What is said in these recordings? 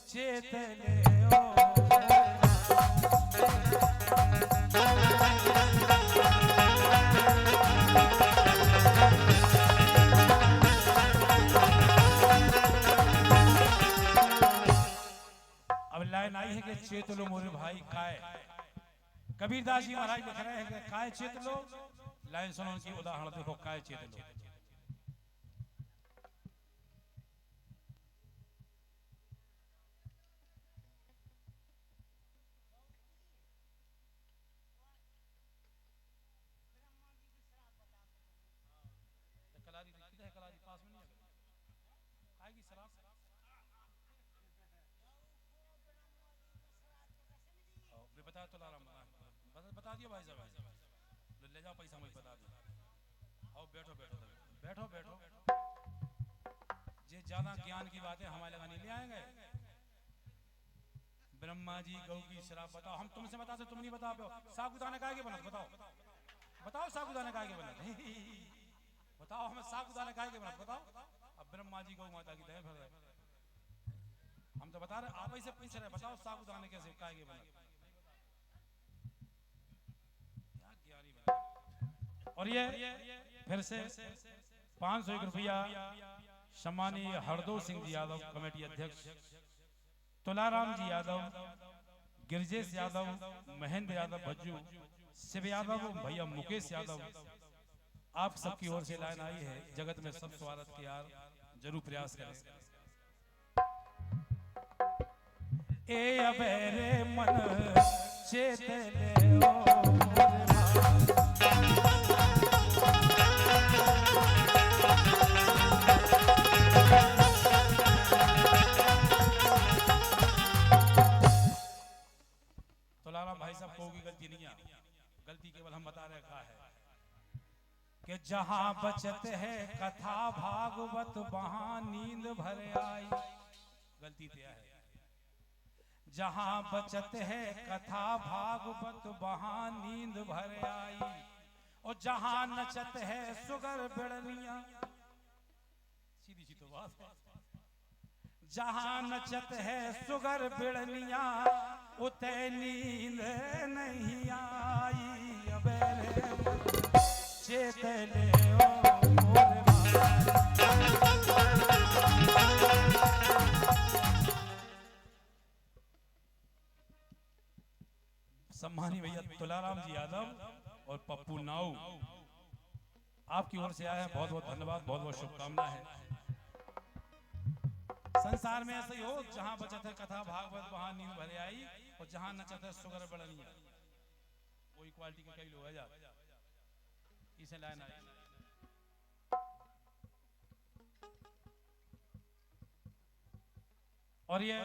चेत ले ओ अब लाइन आई है कि चेत लो मोरे भाई काय। कबीरदास जी महाराज लिख रहे हैं कि काय चेत लो। लाइन सुनो उनकी उदाहरण देखो, काय चेत लो। कलारी किधर है? कलारी पास में नहीं है, आएगी शराब। बता तो ला रहा, बता दियो भाई साहब, ले जाओ पैसा, मुझे बता दियो। आओ बैठो बैठो बैठो बैठो। ये ज्यादा ज्ञान की बातें हमारे लगा नहीं ले आएंगे। ब्रह्मा जी गौ की शराब बताओ, हम तुमसे बताते तुम नहीं बता पाओ। साबूदाना काहे के बनत बताओ, बताओ साबूदाना काहे के बनत बताओ हमें, साबूदाना काहे के बनत बताओ। अब ब्रह्मा जी गौ माता की दया भर रहे, हम तो बता रहे, आप ऐसे पूछ रहे बताओ साबूदाने कैसे काहे के बनत। और ये फिर से 501 रुपया सम्मानीय हरदो सिंह जी यादव कमेटी अध्यक्ष, तुलाराम जी यादव, गिरजेश यादव, महेंद्र यादव भज्जू, शिव यादव, भैया मुकेश यादव, आप सबकी ओर से लाइन आई है। जगत में सब स्वागत की यार जरूर प्रयास करें। ए अबेरे मन चेत ले ओ भाई साहब कोई गलती नहीं है, गलती केवल हम बता रहे का है कि जहां बचत है कथा भागवत वहां नींद भर आई। गलती तो है, जहां बचत है कथा भागवत वहां नींद भर आई। और जहां नचत है सुगर बिड़निया, सीधी सी तो बात है, जहां नचत है सुगर बिड़निया उते नींद नहीं आई। अबेरे चेत ले ओ मोरे सम्मानी भैया तुलाराम जी यादव और पप्पू नाऊ आपकी ओर से आए हैं, बहुत बहुत धन्यवाद, बहुत बहुत शुभकामनाएं हैं। संसार में ऐसे ही हो, जहां बचत है कथा भागवत वहां नींद भरे आई, और जहां नचत है सुगर बड़निया। कोई क्वालिटी के कई लोग है जा इसे लाइन आई। और ये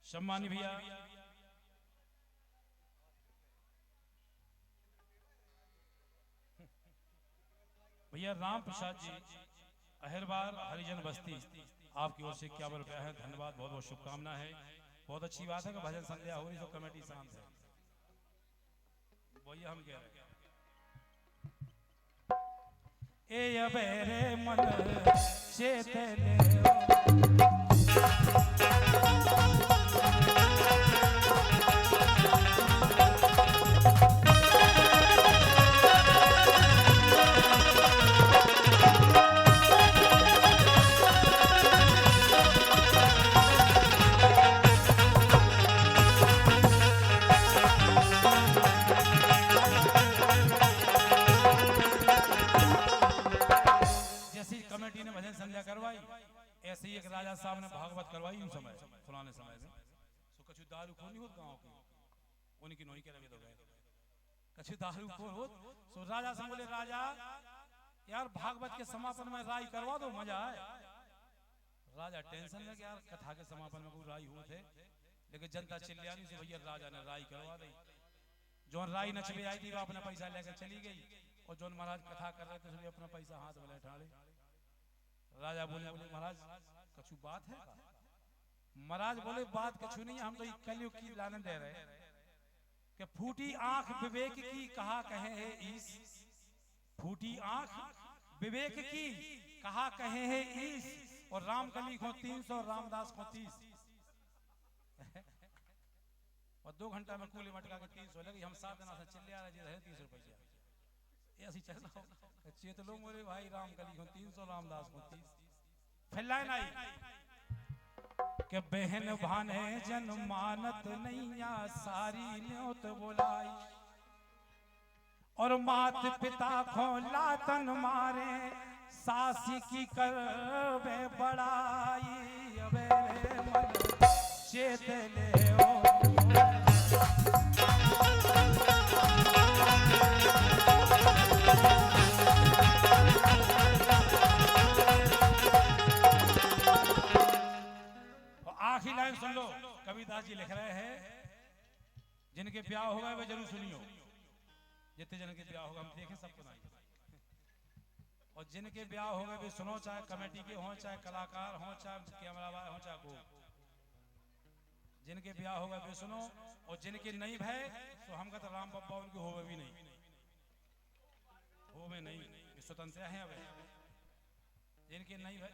सम्मानी भैया भैया राम प्रसाद जी अहिरबार हरिजन बस्ती, आपकी ओर से 51 रुपया है, धन्यवाद, बहुत बहुत शुभकामना है। बहुत अच्छी बात है कि भजन संध्या हो रही तो कमेटी शांत है, वही हम कह रहे हैं। ए अबेरे मन चेत ले करवाई, ऐसे ही एक राजा साहब ने भागवत करवाई उस समय पुराने समय में। तो कछु दारू खोर नहीं होत गांव की, उनकी नोई के लगे तो गए कछु दारू खोर होत। सो राजा साहब बोले, राजा यार भागवत के समापन में राई करवा दो, मजा आए। राजा टेंशन में यार कथा के समापन में कोई राई हुए थे, लेकिन जनता चिल्लानी से भैया राजा ने राई करवा दी। जोन राई नचले आई थी वो अपना पैसा लेकर चली गई, और जोन महाराज कथा कर रहे थे अपना पैसा हाथ में ठाड़े। राजा बोले, महाराज कछु बात है? महाराज बोले, बात कछु नहीं है, हम तो कलयुग की लानत दे रहे कि फूटी आंख विवेक की कहा कहे है ईश। फूटी आंख विवेक की कहा कहे है ईश। और रामकली को 300 रामदास को 30। और 2 घंटा में कूली मटका के 300 लगी, हम 7 दिन से चिल्ले आ रहे रहे 30 रुपया ऐसी चल रहा हो चेत लोग बोले भाई राम कली को 300 रामदास को 30 फिर लाइन आई कि बहन भाने जन मानत नैया सारी न्योत बोलाई और मात पिता को लातन मारे सासी की कर वे बड़ाई अबे मन चेत ले ओ आखिरी लाइन सुन लो, कबीरदास जी लिख रहे हैं जिनके ब्याह होगा वे जरूर सुनियो, जितने जन के ब्याह होगा हम देखें सबको नहीं, और जिनके ब्याह होंगे वे सुनो, चाहे कमेटी के हों, चाहे कलाकार हों, चाहे कैमरा वाले हों, चाहे को जिनके ब्याह होगा वे सुनो, और जिनके नहीं भय तो हम कहते राम बाबा उनके होवे भी नहीं, होवे नहीं, स्वतंत्र हैं अब जिनके नहीं भय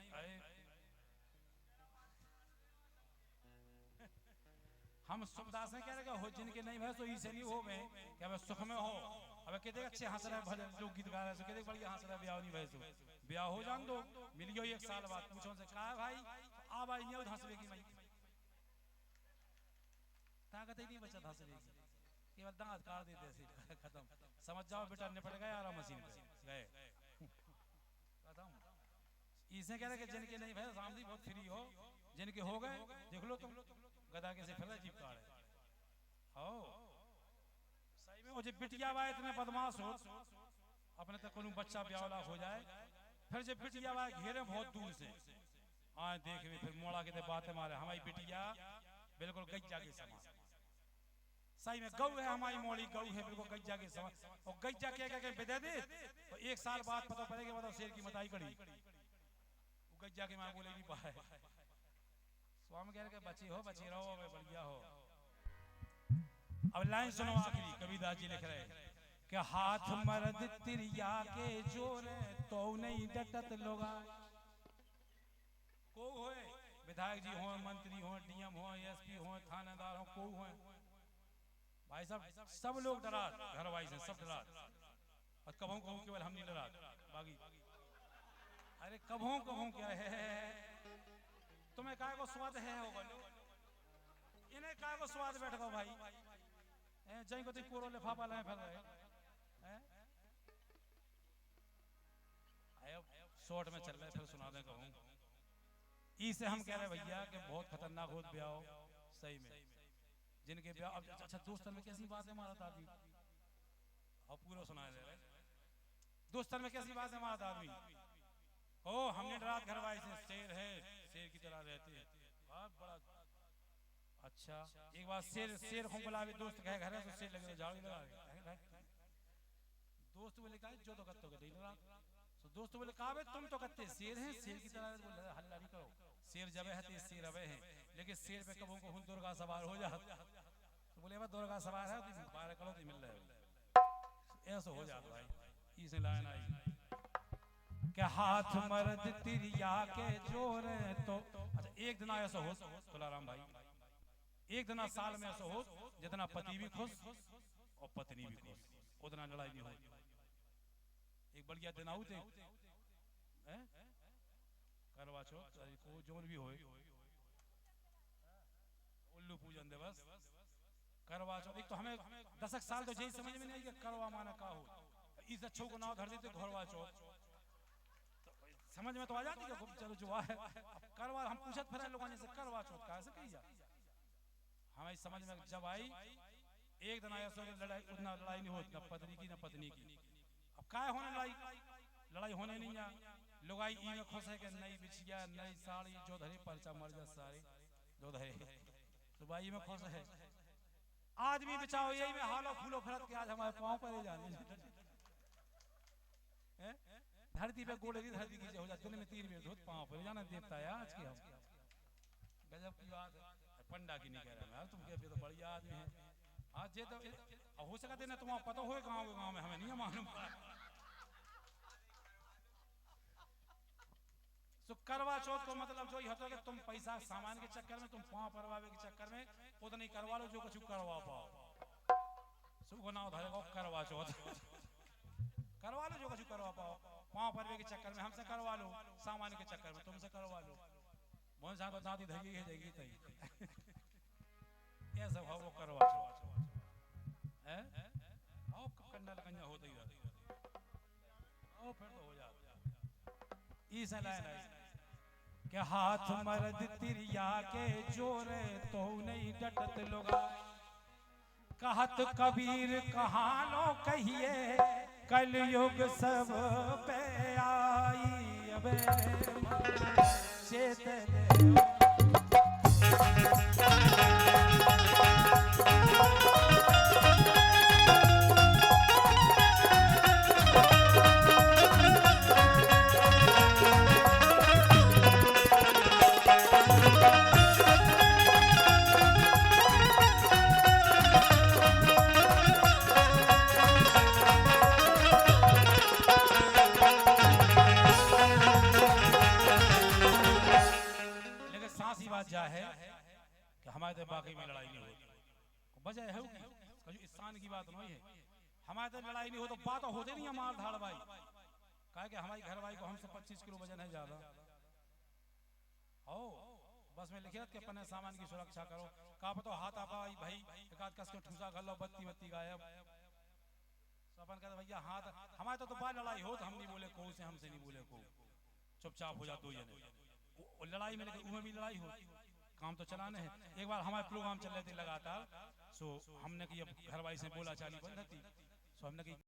हम सुखदास ने कह रहे हो जिनके नहीं भय तो इसे नहीं हो में क्या अब सुख में हो, अब कहते अच्छे हंस रहे भजन लोग गीत गा रहे कहते बढ़िया हंस रहे ब्याह नहीं भय तो ब्याह हो जान दो मिलियो 1 साल बाद पूछो से कहा भाई अब आई नहीं हंसवे की मई ताकत ही नहीं बचा हंसवे की केवल दांत काट देते ऐसे खत्म, समझ जाओ बेटा निपट गए आराम मशीन पे गए खत्म। इसे कह रहे कि जिनके नहीं भय सामने बहुत फ्री हो, जिनके हो गए देख लो तुम गदा के से फैला जीप काट हो सही में। वो जब बिटिया बा इतने बदमाश हो अपने तक कोई बच्चा ब्यावला हो जाए, फिर जब बिटिया बा घेरे बहुत दूर से आए देख भी फिर मोड़ा के बातें मारे हमारी बिटिया बिल्कुल गज्जा के समान, सही में गौ है हमारी मोड़ी गौ है बिल्कुल गज्जा के समान, और गज्जा के विदे दे तो 1 साल बाद पता पड़ेगा बताओ शेर की मताई कड़ी गज्जा के मां बोले नहीं पाए। स्वामी कह रहे बची हो बची रहो अब बढ़िया हो। अब लाइन सुनो आखिरी कबीरदास जी लिख रहे कि हाथ मर्द तिरिया के जोरे तो नहीं डटत लोगा, को होए विधायक जी हो, मंत्री हो, डीएम हो, एसपी हो, थानेदार हो, को हो भाई साहब सब लोग डरा घर वाई से सब डरा, और कभों कहूं केवल हम नहीं डरा बागी, अरे कभों कहूं क्या है तुम्हें काय को स्वाद है हो बोलो इन्हें काय को स्वाद बैठ गो भाई जई को तुम पूरो लिफाफा लाए फिर रहे हैं आयो शॉर्ट में चल रहे फिर सुना दे कहूं इसे हम कह रहे भैया कि बहुत खतरनाक होत ब्याह सही में जिनके ब्याह। अब अच्छा दोस्तन में कैसी बात है हमारा आदमी अब पूरा सुना दे रहे दोस्तन में कैसी बात है हमारा आदमी ओ हमने रात घर वाई से शेर है शेर की तरह रहते हैं बहुत बड़ा अच्छा एक बार शेर को बुलावे दोस्त कहे घर है तो शेर लगे झाड़ू लगा दोस्त बोले कहा जो तो कत्तो के दिन रात तो दोस्त बोले कहा तुम तो कत्ते शेर हैं शेर की तरह बोले हल्ला नहीं करो शेर जबे है तो शेर अबे हैं लेकिन शेर पे कबों को दुर्गा सवार हो जा तो बोले भाई दुर्गा सवार है तो बाहर करो तो मिल रहे ऐसा हो जाता भाई इसे लाइन आई के हाथ मर्द तिरिया के जोर तो अच्छा एक दिन ऐसा हो तुलाराम भाई एक दिन साल में ऐसा हो जितना पति भी खुश और पत्नी भी खुश उतना लड़ाई नहीं हो। एक बढ़िया दिन आऊ थे करवा चौथ को जोन भी होए उल्लू पूजन दिवस करवा चौथ एक तो हमें 10 साल तो यही समझ में नहीं कि करवा माना का हो इस अच्छों को नाम धर देते घरवा चौथ समझ में तो आ जाती है चलो जो है करवा हम पूछत फिर लोगों ने से करवा चौथ का ऐसे कही जा हमें समझ में जब आई एक दिन आया सो लड़ाई उतना लड़ाई नहीं होती ना पत्नी की ना पत्नी की अब काय होने लड़ाई होने नहीं है लोग आई ई में खुश है कि नई बिछिया नई साड़ी जो धरे परचा मर जा सारे जो धरे तो भाई में खुश है आदमी बिचाओ यही में हालो फूलो फरत के आज हमारे पांव पर जाने धरती पे गोड़े की धरती की हो जाती दिन में 3 मिनट पांव पर जाना देवता है आज की हम गजब की बात है पंडा की नहीं कह रहा यार तुम के तो बढ़िया आदमी है आज ये तो हो सकता है ना तुम्हें पता हो गांव में हमें नहीं मालूम तो करवा चौथ को मतलब जो होता है कि तुम पैसा सामान के चक्कर में, तुम पाँव परवावे के चक्कर में उतनी करवा लो जो कुछ करवा पाओ। सुगुनाव धरेगा करवा चौथ करवा लो जो कुछ करवा पाओ। पाँव परवे के चक्कर में हमसे करवा लो, सामान के चक्कर में तुमसे करवा लो। मोहन साहब दादी धगी है जाएगी तई ये सब हो वो करवा चौथ है। आओ कंडा लगंजा होते ही रहती आओ फिर तो हो जाता। ई से लाइन है के हाथ मर्द तिरिया के जोरे तो नहीं डटत लोगा। कहत कबीर कहानो कहिए कलयुग सब पे आई अबे चेत जा है कि हमारे तो बाकी में लड़ाई नहीं होती। वजह है कि स्थान की बात नहीं है। हमारे तो लड़ाई नहीं हो तो बात होते नहीं हमार धाड़ भाई कहे कि हमारी घर भाई को हमसे 25 किलो वजन है ज्यादा हो बस में लिखिए कि अपने सामान की सुरक्षा करो। कहा तो हाथ आपा भाई एक आध कस के ठूसा कर लो बत्ती बत्ती गायब। तो अपन कहते भैया हाथ हमारे तो बात लड़ाई हो तो हम नहीं बोले को से हमसे नहीं बोले को चुपचाप हो जा दो जने लड़ाई में। लेकिन भी लड़ाई हो काम तो चलाने हैं। एक बार हमारे प्रोग्राम चल रहे थे लगातार सो हमने कि घर वाली से बोला चाली बंद थी सो हमने कि